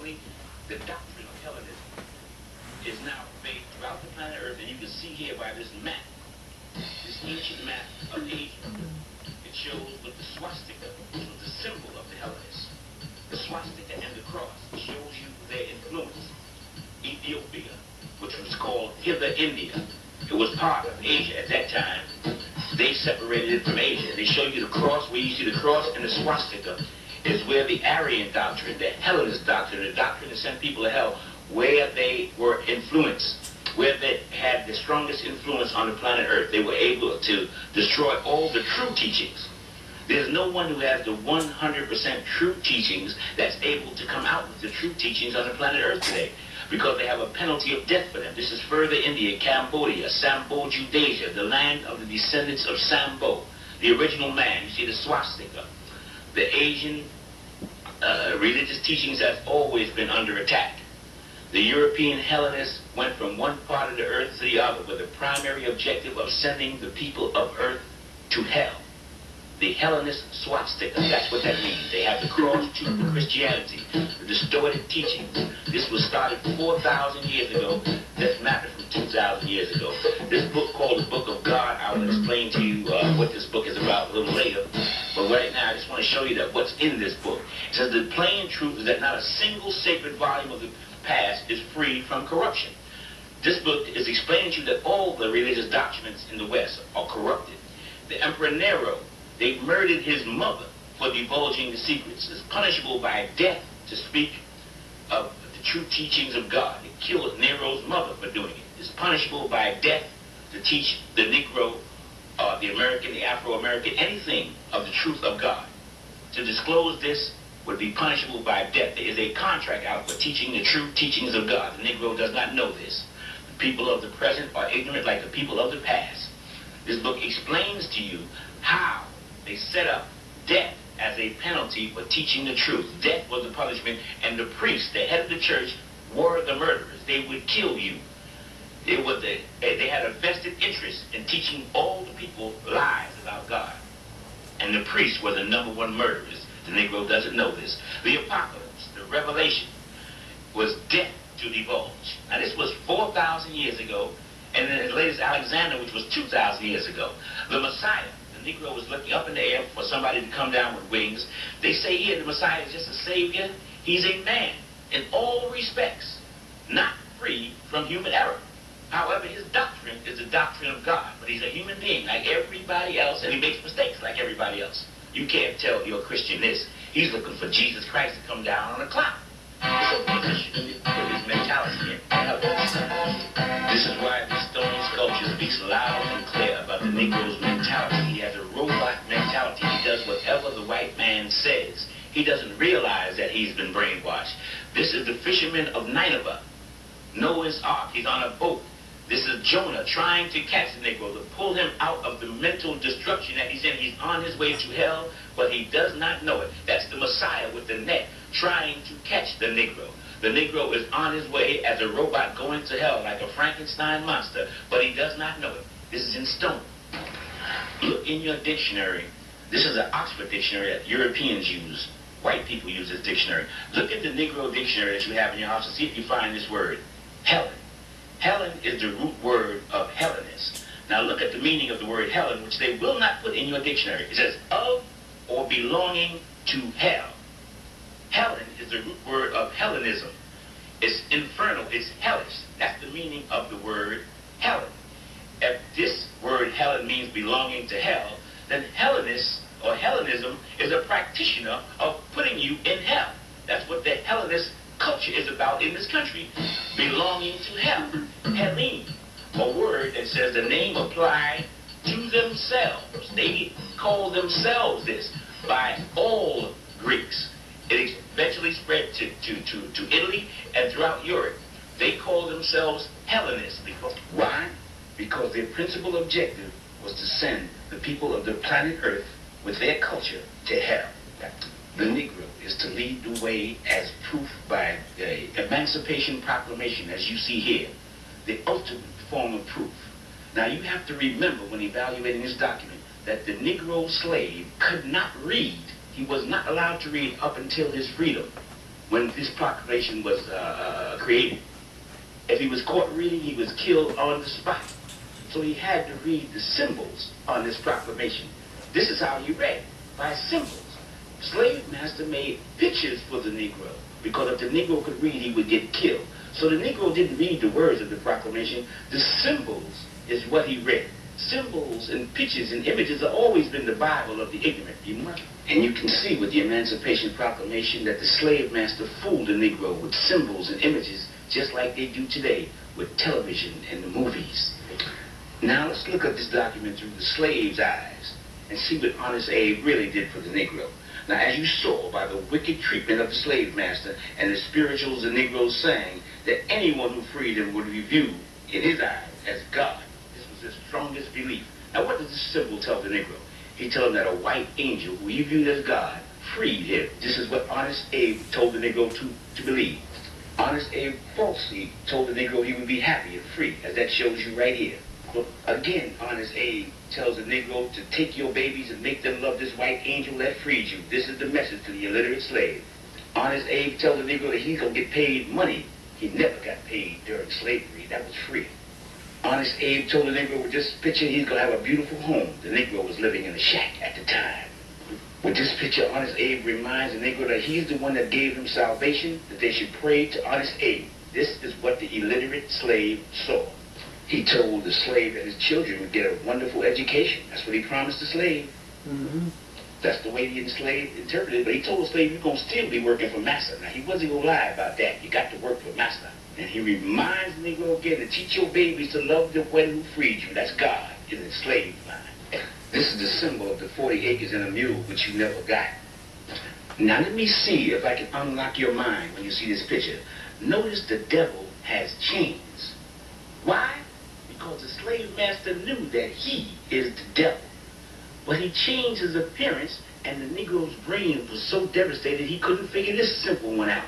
Actually, the doctrine of Hellenism is now pervaded throughout the planet Earth, and you can see here by this map, this ancient map of Asia. It shows with the swastika, which was the symbol of the Hellenists. The swastika and the cross shows you their influence. Ethiopia, which was called Hither India, it was part of Asia at that time. They separated it from Asia. They show you the cross, where you see the cross and the swastika is where the Aryan doctrine, the Hellenist doctrine, the doctrine that sent people to hell, where they were influenced, where they had the strongest influence on the planet Earth. They were able to destroy all the true teachings. There's no one who has the 100% true teachings that's able to come out with the true teachings on the planet Earth today, because they have a penalty of death for them. This is further India, Cambodia, Sambo, Judasia, the land of the descendants of Sambo, the original man. You see the swastika. The Asian religious teachings have always been under attack. The European Hellenists went from one part of the earth to the other with the primary objective of sending the people of earth to hell. The Hellenist swastika, that's what that means. They have the cross to Christianity, the distorted teachings. This was started 4,000 years ago. This map is from 2,000 years ago. This book called the Book of God, I will explain to you what this book is about a little later. But right now, I just want to show you that what's in this book. It says the plain truth is that not a single sacred volume of the past is free from corruption. This book is explaining to you that all the religious documents in the West are corrupted. The Emperor Nero, they murdered his mother for divulging the secrets. It's punishable by death to speak of the true teachings of God. They killed Nero's mother for doing it. It's punishable by death to teach the Negro, the American, the Afro-American, anything of the truth of God. To disclose this would be punishable by death. There is a contract out for teaching the true teachings of God. The Negro does not know this. The people of the present are ignorant like the people of the past. This book explains to you how they set up death as a penalty for teaching the truth. Death was the punishment, and the priests, the head of the church, were the murderers. They would kill you. They had a vested interest in teaching all the people lies about God. And the priests were the #1 murderers. The Negro doesn't know this. The apocalypse, the revelation, was death to divulge. Now this was 4,000 years ago, and then as late as Alexander, which was 2,000 years ago. The Messiah, the Negro was looking up in the air for somebody to come down with wings. They say here the Messiah is just a savior. He's a man in all respects, not free from human error. However, his doctrine is the doctrine of God, but he's a human being like everybody else, and he makes mistakes like everybody else. You can't tell you're a Christian this. He's looking for Jesus Christ to come down on a cloud. It's a position with his mentality. This is why the stone sculpture speaks loud and clear about the Negro's mentality. He has a robot mentality. He does whatever the white man says. He doesn't realize that he's been brainwashed. This is the fisherman of Nineveh, Noah's Ark. He's on a boat. This is Jonah trying to catch the Negro, to pull him out of the mental destruction that he's in. He's on his way to hell, but he does not know it. That's the Messiah with the net trying to catch the Negro. The Negro is on his way as a robot going to hell like a Frankenstein monster, but he does not know it. This is in stone. Look in your dictionary. This is an Oxford dictionary that Europeans use. White people use this dictionary. Look at the Negro dictionary that you have in your house and see if you find this word, Helen. Helen is the root word of Hellenist. Now look at the meaning of the word Helen, which they will not put in your dictionary. It says of or belonging to hell. Helen is the root word of Hellenism. It's infernal, it's hellish. That's the meaning of the word Helen. If this word Helen means belonging to hell, then Hellenist or Hellenism is a practitioner of putting you in hell. That's what the Hellenist culture is about in this country, belonging to hell. Hellene, a word that says the name applied to themselves. They call themselves this by all Greeks. It eventually spread to Italy and throughout Europe. They call themselves Hellenists. Because, why? Because their principal objective was to send the people of the planet Earth with their culture to hell. The Negro is to lead the way as proof by the Emancipation Proclamation, as you see here, the ultimate form of proof. Now you have to remember when evaluating this document that the Negro slave could not read. He was not allowed to read up until his freedom. when this proclamation was created. If he was caught reading, he was killed on the spot. So he had to read the symbols on this proclamation. This is how he read, by symbols. Slave master made pictures for the Negro, because if the Negro could read, he would get killed. So the Negro didn't read the words of the proclamation. The symbols is what he read. Symbols and pictures and images have always been the Bible of the ignorant. And you can see with the Emancipation Proclamation that the slave master fooled the Negro with symbols and images just like they do today with television and the movies. Now let's look at this document through the slave's eyes and see what Honest Abe really did for the Negro. Now, as you saw by the wicked treatment of the slave master and the spirituals the Negroes sang, that anyone who freed him would be viewed in his eyes as God. This was his strongest belief. Now, what does this symbol tell the Negro? He told him that a white angel, who he viewed as God, freed him. This is what Honest Abe told the Negro to believe. Honest Abe falsely told the Negro he would be happy and free, as that shows you right here. But again, Honest Abe tells the Negro to take your babies and make them love this white angel that freed you. This is the message to the illiterate slave. Honest Abe tells the Negro that he's going to get paid money. He never got paid during slavery. That was free. Honest Abe told the Negro with this picture he's going to have a beautiful home. The Negro was living in a shack at the time. With this picture, Honest Abe reminds the Negro that he's the one that gave him salvation, that they should pray to Honest Abe. This is what the illiterate slave saw. He told the slave that his children would get a wonderful education. That's what he promised the slave. Mm-hmm. That's the way the enslaved interpreted it. But he told the slave, you're going to still be working for master. Now, he wasn't going to lie about that. You got to work for master. And he reminds the Negro again to teach your babies to love the one who freed you. That's God in the slave mind. This is the symbol of the 40 acres and a mule, which you never got. Now, let me see if I can unlock your mind when you see this picture. Notice the devil has chains. Why? Because the slave master knew that he is the devil. But he changed his appearance, and the Negro's brain was so devastated he couldn't figure this simple one out.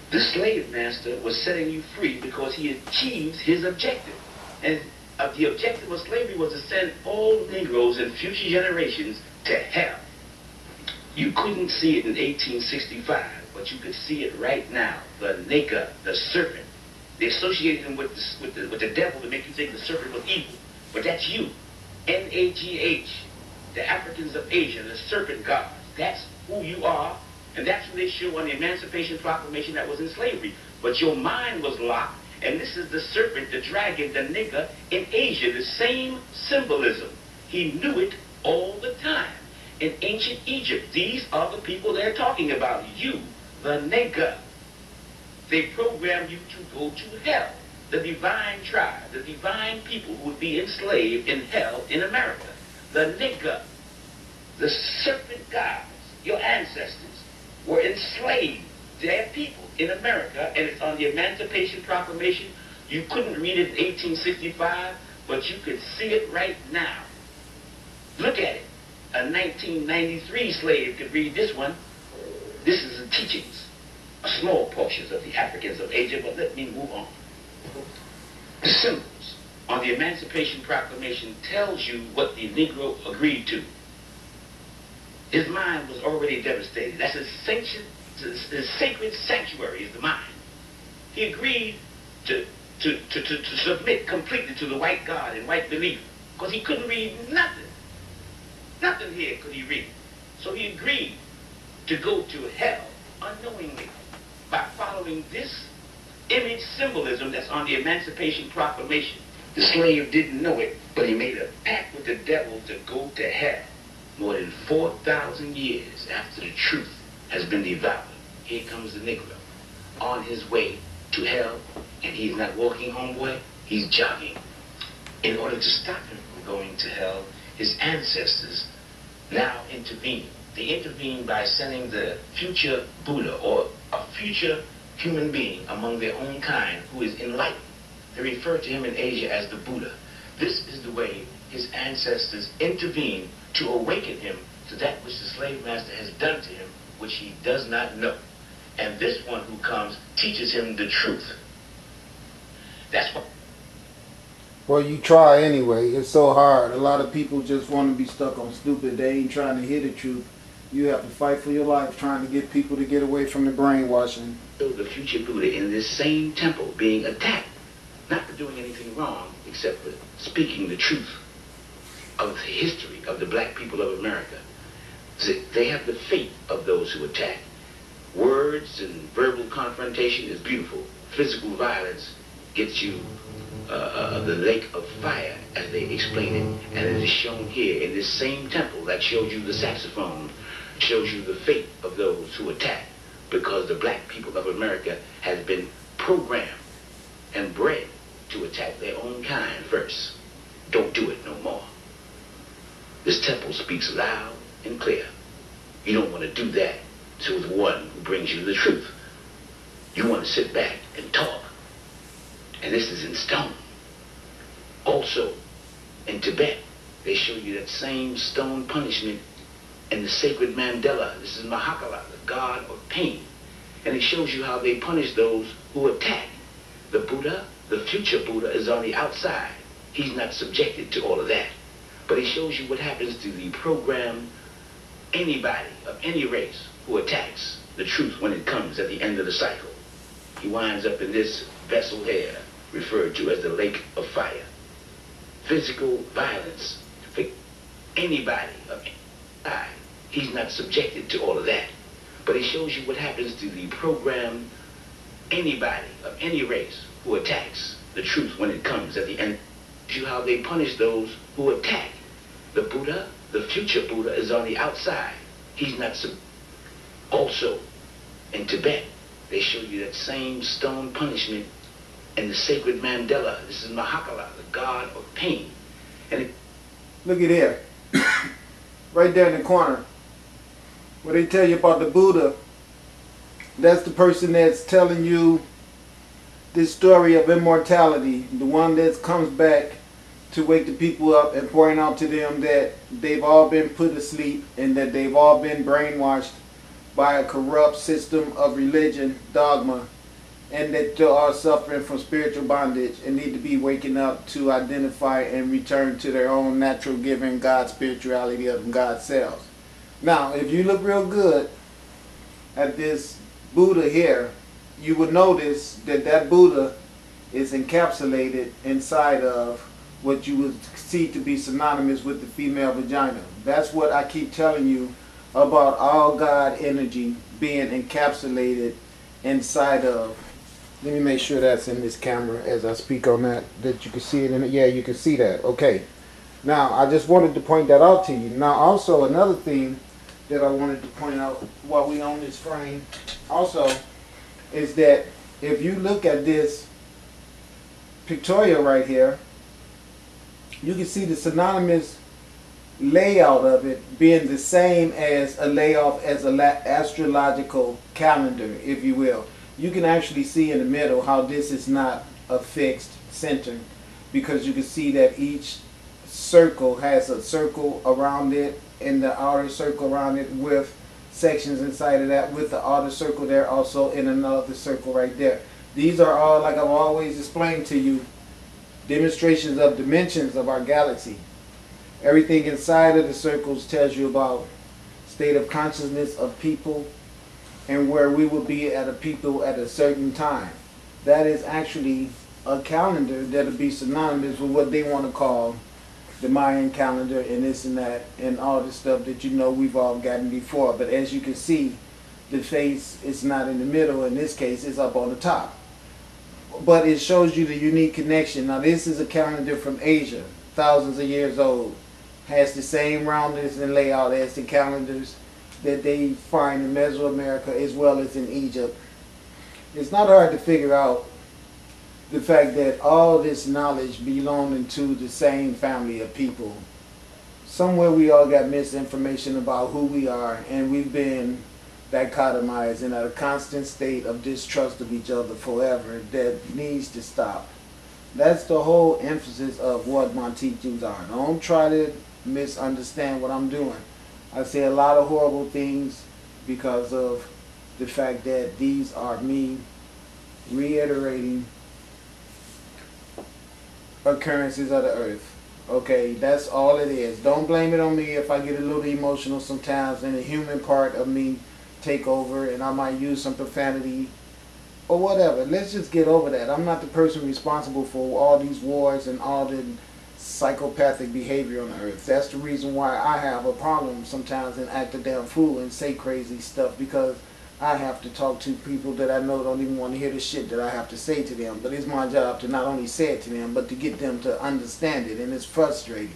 The slave master was setting you free because he achieved his objective. And the objective of slavery was to send all Negroes and future generations to hell. You couldn't see it in 1865, but you could see it right now. The nigger, the serpent. They associated him with the devil to make you think the serpent was evil. But that's you. N-A-G-H. The Africans of Asia, the serpent gods. That's who you are. And that's what they show on the Emancipation Proclamation that was in slavery. But your mind was locked. And this is the serpent, the dragon, the nigger in Asia. The same symbolism. He knew it all the time. In ancient Egypt, these are the people they're talking about. You, the nigger. They programmed you to go to hell. The divine tribe, the divine people who would be enslaved in hell in America. The nigger, the serpent gods, your ancestors, were enslaved. Their people in America, and it's on the Emancipation Proclamation. You couldn't read it in 1865, but you could see it right now. Look at it. A 1993 slave could read this one. This is the teachings, small portions of the Africans of Asia, but let me move on. The symbols on the Emancipation Proclamation tells you what the Negro agreed to. His mind was already devastated. That's his sacred sanctuary, is the mind. He agreed to submit completely to the white God and white belief, because he couldn't read nothing. Nothing here could he read. So he agreed to go to hell unknowingly by following this image symbolism that's on the Emancipation Proclamation. The slave didn't know it, but he made a pact with the devil to go to hell. More than 4,000 years after the truth has been devoured, here comes the Negro on his way to hell, and he's not walking, homeboy, he's jogging. In order to stop him from going to hell, his ancestors now intervene. They intervene by sending the future Buddha, or a future human being among their own kind who is enlightened. They refer to him in Asia as the Buddha. This is the way his ancestors intervene to awaken him to that which the slave master has done to him, which he does not know. And this one who comes teaches him the truth. That's what... Well, you try anyway. It's so hard. A lot of people just want to be stuck on stupid. They ain't trying to hear the truth. You have to fight for your life trying to get people to get away from the brainwashing. So the future Buddha in this same temple being attacked, not for doing anything wrong, except for speaking the truth of the history of the black people of America. They have the fate of those who attack. Words and verbal confrontation is beautiful. Physical violence gets you the lake of fire, as they explain it. And it is shown here in this same temple that shows you the saxophone, shows you the fate of those who attack, because the black people of America has been programmed and bred to attack their own kind first. Don't do it no more. This temple speaks loud and clear. You don't want to do that to the one who brings you the truth. You want to sit back and talk. And this is in stone. Also, in Tibet, they show you that same stone punishment in the sacred Mandela. This is Mahakala, the god of pain. And it shows you how they punish those who attack. The Buddha, the future Buddha, is on the outside. He's not subjected to all of that. But it shows you what happens to the program, anybody of any race who attacks the truth when it comes at the end of the cycle. He winds up in this vessel here, referred to as the lake of fire. Physical violence for anybody of any kind. He's not subjected to all of that. But it shows you what happens to the program, anybody of any race who attacks the truth when it comes at the end. You how they punish those who attack. The Buddha, the future Buddha, is on the outside. He's not Also, in Tibet, they show you that same stone punishment in the sacred Mandela. This is Mahakala, the god of pain. And look at there. Right there in the corner. Where they tell you about the Buddha. That's the person that's telling you this story of immortality. The one that comes back to wake the people up and point out to them that they've all been put asleep and that they've all been brainwashed by a corrupt system of religion, dogma, and that they are suffering from spiritual bondage and need to be waking up to identify and return to their own natural given God spirituality of God selves. Now, if you look real good at this Buddha here, you would notice that that Buddha is encapsulated inside of what you would see to be synonymous with the female vagina. That's what I keep telling you about all God energy being encapsulated inside of. Let me make sure that's in this camera as I speak on that you can see it in it. Yeah, you can see that. Okay. Now, I just wanted to point that out to you. Now, also another thing that I wanted to point out while we on this frame also is that if you look at this pictorial right here, you can see the synonymous layout of it being the same as a layout as an astrological calendar, if you will. You can actually see in the middle how this is not a fixed center, because you can see that each circle has a circle around it and the outer circle around it with sections inside of that with the outer circle there also in another circle right there. These are all, like I've always explained to you, demonstrations of dimensions of our galaxy. Everything inside of the circles tells you about state of consciousness of people and where we will be at a certain time. That is actually a calendar that'll be synonymous with what they want to call the Mayan calendar and this and that and all the stuff that you know we've all gotten before. But as you can see, the face is not in the middle. In this case, it's up on the top. But it shows you the unique connection. Now this is a calendar from Asia, thousands of years old. Has the same roundness and layout as the calendars that they find in Mesoamerica as well as in Egypt. It's not hard to figure out the fact that all this knowledge belonging to the same family of people. Somewhere we all got misinformation about who we are, and we've been dichotomized in a constant state of distrust of each other forever that needs to stop. That's the whole emphasis of what my teachings are. Don't try to misunderstand what I'm doing. I say a lot of horrible things because of the fact that these are me reiterating occurrences of the earth. Okay, that's all it is. Don't blame it on me if I get a little emotional sometimes and the human part of me take over and I might use some profanity or whatever. Let's just get over that. I'm not the person responsible for all these wars and all the psychopathic behavior on the earth. That's the reason why I have a problem sometimes and act a damn fool and say crazy stuff, because I have to talk to people that I know don't even want to hear the shit that I have to say to them. But it's my job to not only say it to them, but to get them to understand it, and it's frustrating.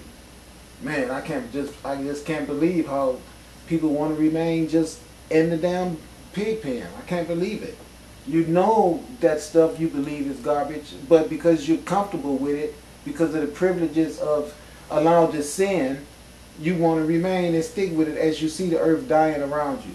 Man, I just can't believe how people want to remain just in the damn pig pen. I can't believe it. You know that stuff you believe is garbage, but because you're comfortable with it, because of the privileges of allowed to sin, you want to remain and stick with it as you see the earth dying around you.